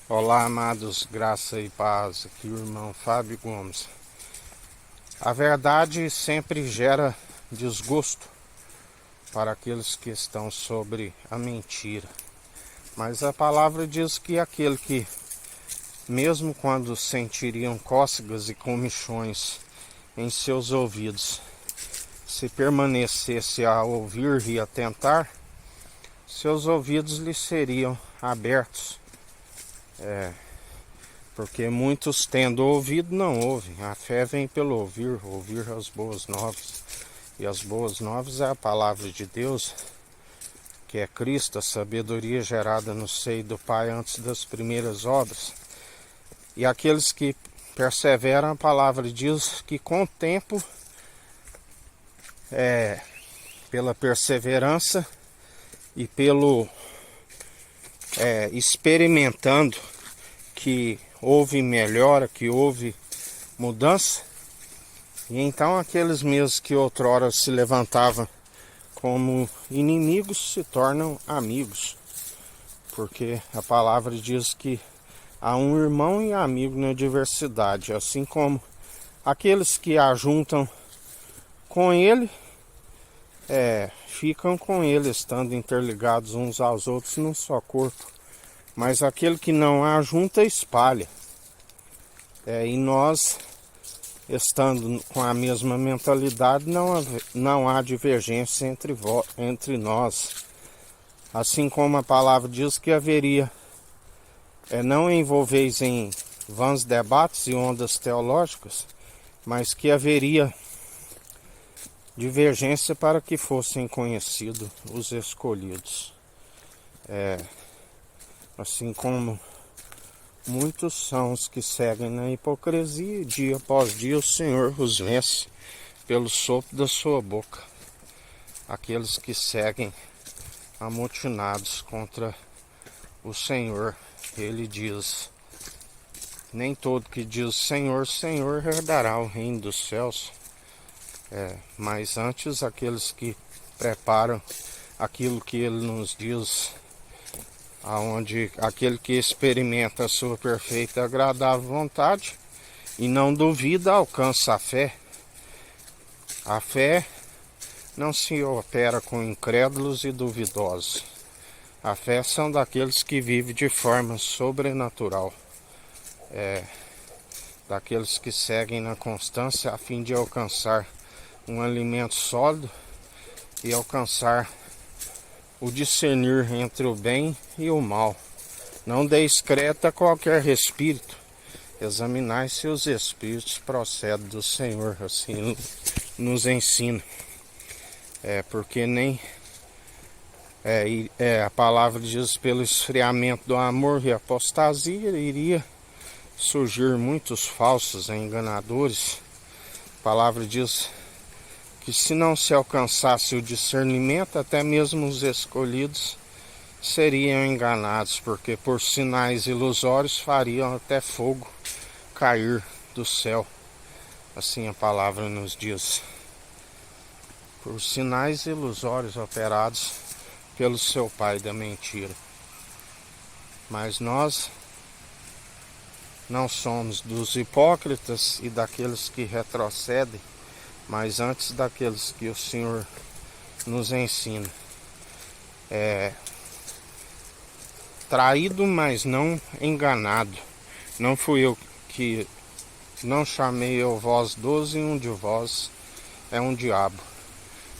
Olá, amados, graça e paz, aqui o irmão Fábio Gomes. A verdade sempre gera desgosto para aqueles que estão sobre a mentira. Mas a palavra diz que aquele que, mesmo quando sentiriam cócegas e comichões em seus ouvidos, se permanecesse a ouvir e a tentar, seus ouvidos lhe seriam abertos. Porque muitos tendo ouvido não ouvem. A fé vem pelo ouvir, ouvir as boas novas. E as boas novas é a palavra de Deus, que é Cristo, a sabedoria gerada no seio do Pai antes das primeiras obras. E aqueles que perseveram, a palavra diz que com o tempo, pela perseverança e pelo experimentando que houve melhora, que houve mudança, e então aqueles mesmos que outrora se levantavam como inimigos se tornam amigos, porque a palavra diz que há um irmão e amigo na diversidade, assim como aqueles que ajuntam com ele, ficam com ele, estando interligados uns aos outros num só corpo. Mas aquele que não ajunta, espalha. E nós, estando com a mesma mentalidade, não há divergência entre nós. Assim como a palavra diz que haveria, não envolveis em vãs debates e ondas teológicas, mas que haveria divergência para que fossem conhecidos os escolhidos. Assim como muitos são os que seguem na hipocrisia, e dia após dia o Senhor os vence pelo sopro da sua boca. Aqueles que seguem amotinados contra o Senhor, ele diz: nem todo que diz Senhor, Senhor herdará o reino dos céus. Mas antes aqueles que preparam aquilo que ele nos diz, aonde aquele que experimenta a sua perfeita e agradável vontade e não duvida alcança a fé. A fé não se opera com incrédulos e duvidosos. A fé são daqueles que vivem de forma sobrenatural, daqueles que seguem na constância a fim de alcançar um alimento sólido e alcançar o discernir entre o bem e o mal. Não deis crédito a qualquer espírito, examinai se os espíritos procedem do Senhor, assim nos ensina. Porque nem a palavra diz, pelo esfriamento do amor e apostasia iria surgir muitos falsos enganadores. A palavra diz que se não se alcançasse o discernimento, até mesmo os escolhidos seriam enganados, porque por sinais ilusórios fariam até fogo cair do céu. Assim a palavra nos diz. Por sinais ilusórios operados pelo seu pai da mentira. Mas nós não somos dos hipócritas e daqueles que retrocedem, mas antes daqueles que o Senhor nos ensina. Traído, mas não enganado. Não fui eu que não chamei eu vós 12, e um de vós é um diabo.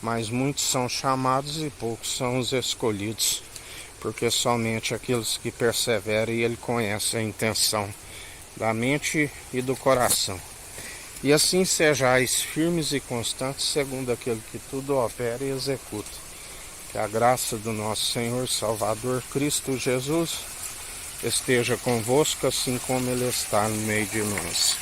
Mas muitos são chamados e poucos são os escolhidos, porque somente aqueles que perseveram, e ele conhece a intenção da mente e do coração. E assim sejais firmes e constantes, segundo aquele que tudo opera e executa. Que a graça do nosso Senhor Salvador Cristo Jesus esteja convosco, assim como ele está no meio de nós.